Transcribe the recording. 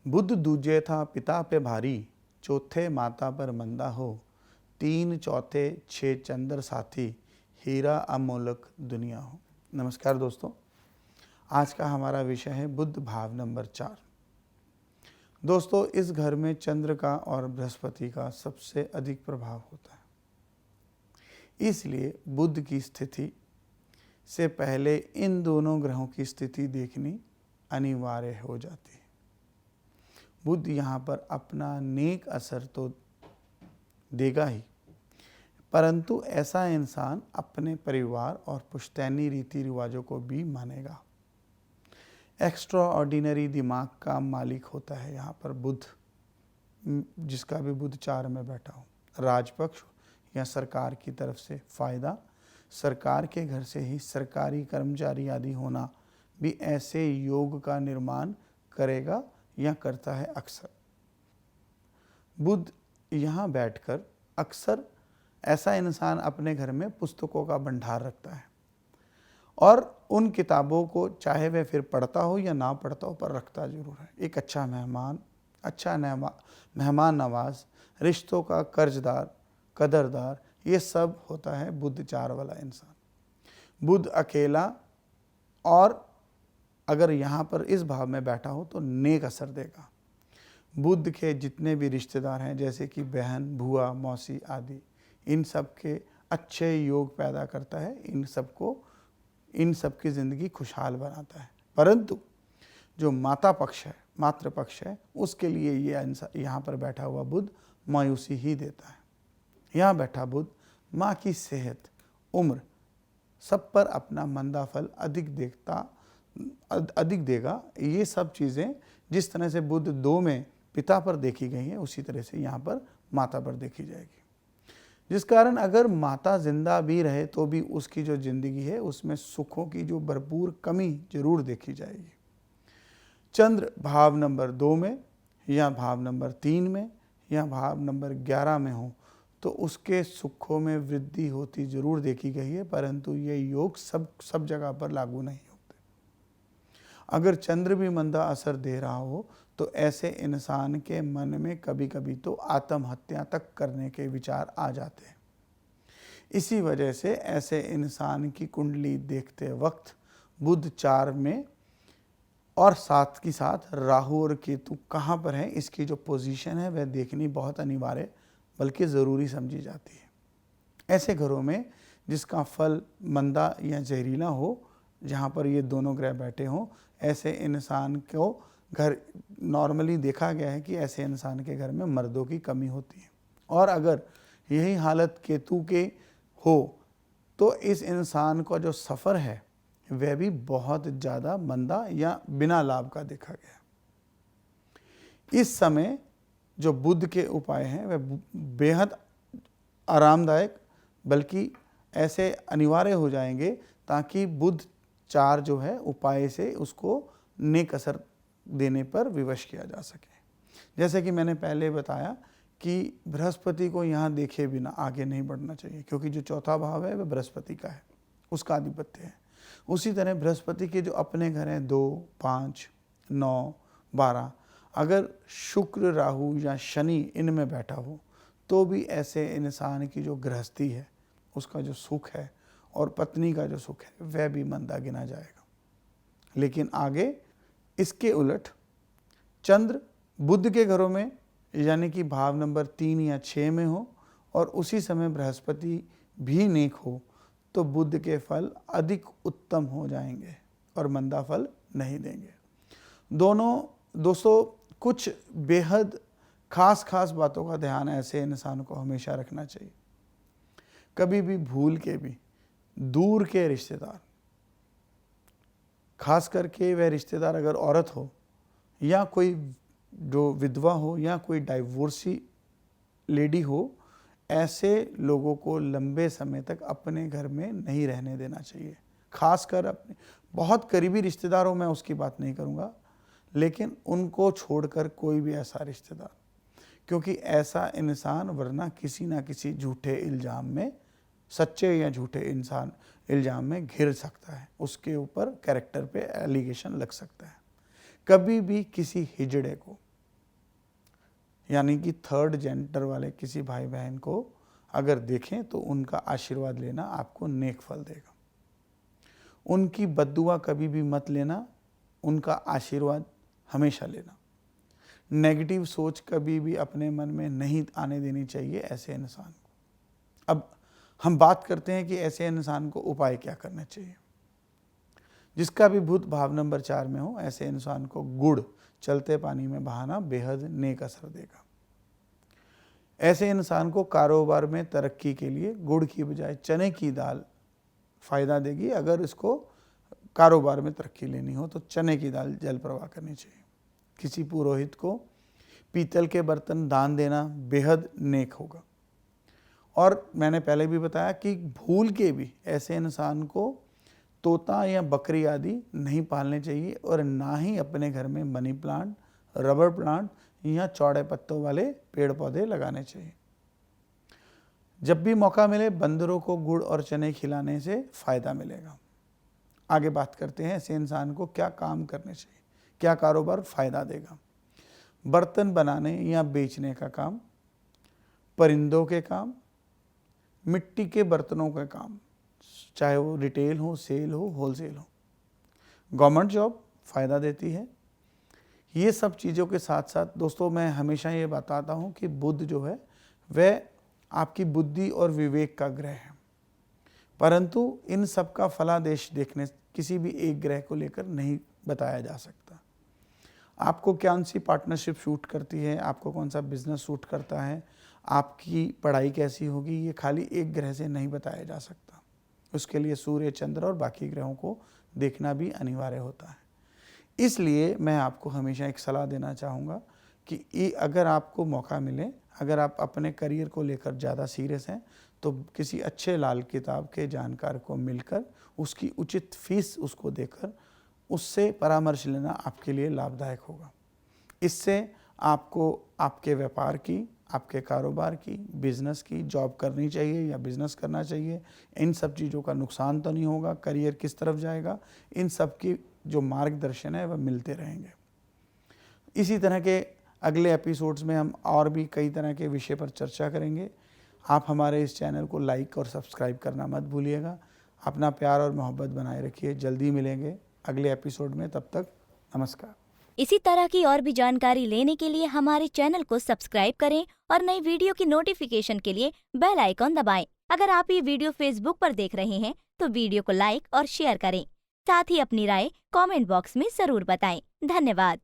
बुध दूजे था पिता पे भारी, चौथे माता पर मंदा हो, तीन चौथे छः चंद्र साथी, हीरा अमोलक दुनिया हो। नमस्कार दोस्तों, आज का हमारा विषय है बुध भाव नंबर 4। दोस्तों, इस घर में चंद्र का और बृहस्पति का सबसे अधिक प्रभाव होता है, इसलिए बुध की स्थिति से पहले इन दोनों ग्रहों की स्थिति देखनी अनिवार्य हो जाती है। बुध यहाँ पर अपना नेक असर तो देगा ही, परंतु ऐसा इंसान अपने परिवार और पुश्तैनी रीति रिवाजों को भी मानेगा। एक्स्ट्रा ऑर्डिनरी दिमाग का मालिक होता है यहाँ पर बुध, जिसका भी बुध 4 में बैठा हो। राजपक्ष या सरकार की तरफ से फायदा, सरकार के घर से ही सरकारी कर्मचारी आदि होना भी ऐसे योग का निर्माण करेगा या करता है। अक्सर बुध यहाँ बैठकर अक्सर ऐसा इंसान अपने घर में पुस्तकों का भंडार रखता है और उन किताबों को चाहे वह फिर पढ़ता हो या ना पढ़ता हो, पर रखता जरूर है। एक अच्छा मेहमान नवाज, रिश्तों का कर्जदार, कदरदार, ये सब होता है बुध 4 वाला इंसान। बुध अकेला और अगर यहाँ पर इस भाव में बैठा हो तो नेक असर देगा। बुध के जितने भी रिश्तेदार हैं, जैसे कि बहन, बुआ, मौसी आदि, इन सब के अच्छे योग पैदा करता है, इन सब की ज़िंदगी खुशहाल बनाता है। परंतु जो माता पक्ष है, मातृ पक्ष है, उसके लिए ये यहाँ पर बैठा हुआ बुध मायूसी ही देता है। यहाँ बैठा बुध माँ की सेहत, उम्र, सब पर अपना मंदा फल अधिक देगा। ये सब चीज़ें जिस तरह से बुध 2 में पिता पर देखी गई हैं, उसी तरह से यहाँ पर माता पर देखी जाएगी। जिस कारण अगर माता जिंदा भी रहे तो भी उसकी जो ज़िंदगी है उसमें सुखों की जो भरपूर कमी जरूर देखी जाएगी। चंद्र भाव नंबर 2 में या भाव नंबर 3 में या भाव नंबर 11 में हो तो उसके सुखों में वृद्धि होती जरूर देखी गई है, परंतु ये योग सब जगह पर लागू नहीं होते। अगर चंद्र भी मंदा असर दे रहा हो तो ऐसे इंसान के मन में कभी कभी तो आत्महत्या तक करने के विचार आ जाते हैं। इसी वजह से ऐसे इंसान की कुंडली देखते वक्त बुध 4 में और साथ ही साथ राहु और केतु कहाँ पर हैं, इसकी जो पोजीशन है वह देखनी बहुत अनिवार्य बल्कि ज़रूरी समझी जाती है। ऐसे घरों में जिसका फल मंदा या जहरीला हो, जहाँ पर ये दोनों ग्रह बैठे हों, ऐसे इंसान को घर नॉर्मली देखा गया है कि ऐसे इंसान के घर में मर्दों की कमी होती है। और अगर यही हालत केतु के हो तो इस इंसान का जो सफ़र है वह भी बहुत ज़्यादा मंदा या बिना लाभ का देखा गया। इस समय जो बुध के उपाय हैं वह बेहद आरामदायक बल्कि ऐसे अनिवार्य हो जाएंगे ताकि बुध 4 जो है उपाय से उसको नेक असर देने पर विवश किया जा सके। जैसे कि मैंने पहले बताया कि बृहस्पति को यहाँ देखे बिना आगे नहीं बढ़ना चाहिए, क्योंकि जो चौथा भाव है वह बृहस्पति का है, उसका आधिपत्य है। उसी तरह बृहस्पति के जो अपने घर हैं 2, 5, 9, 12, अगर शुक्र, राहु या शनि इनमें बैठा हो तो भी ऐसे इंसान की जो गृहस्थी है, उसका जो सुख है और पत्नी का जो सुख है वह भी मंदा गिना जाएगा। लेकिन आगे इसके उलट चंद्र बुध के घरों में यानी कि भाव नंबर 3 या 6 में हो और उसी समय बृहस्पति भी नेक हो तो बुध के फल अधिक उत्तम हो जाएंगे और मंदा फल नहीं देंगे। दोस्तों, कुछ बेहद खास बातों का ध्यान ऐसे इंसान को हमेशा रखना चाहिए। कभी भी भूल के भी दूर के रिश्तेदार, खास करके वह रिश्तेदार अगर औरत हो या कोई जो विधवा हो या कोई डाइवोर्सी लेडी हो, ऐसे लोगों को लंबे समय तक अपने घर में नहीं रहने देना चाहिए। खासकर अपने बहुत करीबी रिश्तेदारों में उसकी बात नहीं करूँगा, लेकिन उनको छोड़कर कोई भी ऐसा रिश्तेदार, क्योंकि ऐसा इंसान वरना किसी ना किसी झूठे इल्ज़ाम में, सच्चे या झूठे इल्ज़ाम में घिर सकता है, उसके ऊपर कैरेक्टर पे एलिगेशन लग सकता है। कभी भी किसी हिजड़े को यानी कि थर्ड जेंडर वाले किसी भाई बहन को अगर देखें तो उनका आशीर्वाद लेना आपको नेक फल देगा। उनकी बद्दुआ कभी भी मत लेना, उनका आशीर्वाद हमेशा लेना। नेगेटिव सोच कभी भी अपने मन में नहीं आने देनी चाहिए ऐसे इंसान को। अब हम बात करते हैं कि ऐसे इंसान को उपाय क्या करना चाहिए। जिसका भी भूत भाव नंबर 4 में हो, ऐसे इंसान को गुड़ चलते पानी में बहाना बेहद नेक असर देगा। ऐसे इंसान को कारोबार में तरक्की के लिए गुड़ की बजाय चने की दाल फायदा देगी। अगर इसको कारोबार में तरक्की लेनी हो तो चने की दाल जल प्रवाह करनी चाहिए। किसी पुरोहित को पीतल के बर्तन दान देना बेहद नेक होगा। और मैंने पहले भी बताया कि भूल के भी ऐसे इंसान को तोता या बकरी आदि नहीं पालने चाहिए और ना ही अपने घर में मनी प्लांट, रबर प्लांट या चौड़े पत्तों वाले पेड़ पौधे लगाने चाहिए। जब भी मौका मिले बंदरों को गुड़ और चने खिलाने से फायदा मिलेगा। आगे बात करते हैं ऐसे इंसान को क्या काम करने चाहिए, क्या कारोबार फायदा देगा। बर्तन बनाने या बेचने का काम, परिंदों के काम, मिट्टी के बर्तनों का काम, चाहे वो रिटेल हो, सेल हो, होलसेल हो। गवर्नमेंट जॉब फ़ायदा देती है। ये सब चीज़ों के साथ साथ दोस्तों मैं हमेशा ये बताता हूँ कि बुध जो है वह आपकी बुद्धि और विवेक का ग्रह है, परंतु इन सब का फलादेश देखने किसी भी एक ग्रह को लेकर नहीं बताया जा सकता। आपको कौन सी पार्टनरशिप सूट करती है, आपको कौन सा बिजनेस सूट करता है, आपकी पढ़ाई कैसी होगी, ये खाली एक ग्रह से नहीं बताया जा सकता। उसके लिए सूर्य, चंद्र और बाकी ग्रहों को देखना भी अनिवार्य होता है। इसलिए मैं आपको हमेशा एक सलाह देना चाहूँगा कि अगर आपको मौका मिले, अगर आप अपने करियर को लेकर ज़्यादा सीरियस हैं तो किसी अच्छे लाल किताब के जानकार को मिलकर उसकी उचित फीस उसको देकर उससे परामर्श लेना आपके लिए लाभदायक होगा। इससे आपको आपके व्यापार की, आपके कारोबार की, बिज़नेस की, जॉब करनी चाहिए या बिज़नेस करना चाहिए, इन सब चीज़ों का नुकसान तो नहीं होगा, करियर किस तरफ जाएगा, इन सब की जो मार्गदर्शन है वह मिलते रहेंगे। इसी तरह के अगले एपिसोड्स में हम और भी कई तरह के विषय पर चर्चा करेंगे। आप हमारे इस चैनल को लाइक और सब्सक्राइब करना मत भूलिएगा। अपना प्यार और मोहब्बत बनाए रखिए। जल्दी मिलेंगे अगले एपिसोड में, तब तक नमस्कार। इसी तरह की और भी जानकारी लेने के लिए हमारे चैनल को सब्सक्राइब करें और नई वीडियो की नोटिफिकेशन के लिए बेल आइकॉन दबाएं। अगर आप ये वीडियो फेसबुक पर देख रहे हैं तो वीडियो को लाइक और शेयर करें। साथ ही अपनी राय कमेंट बॉक्स में जरूर बताएं। धन्यवाद।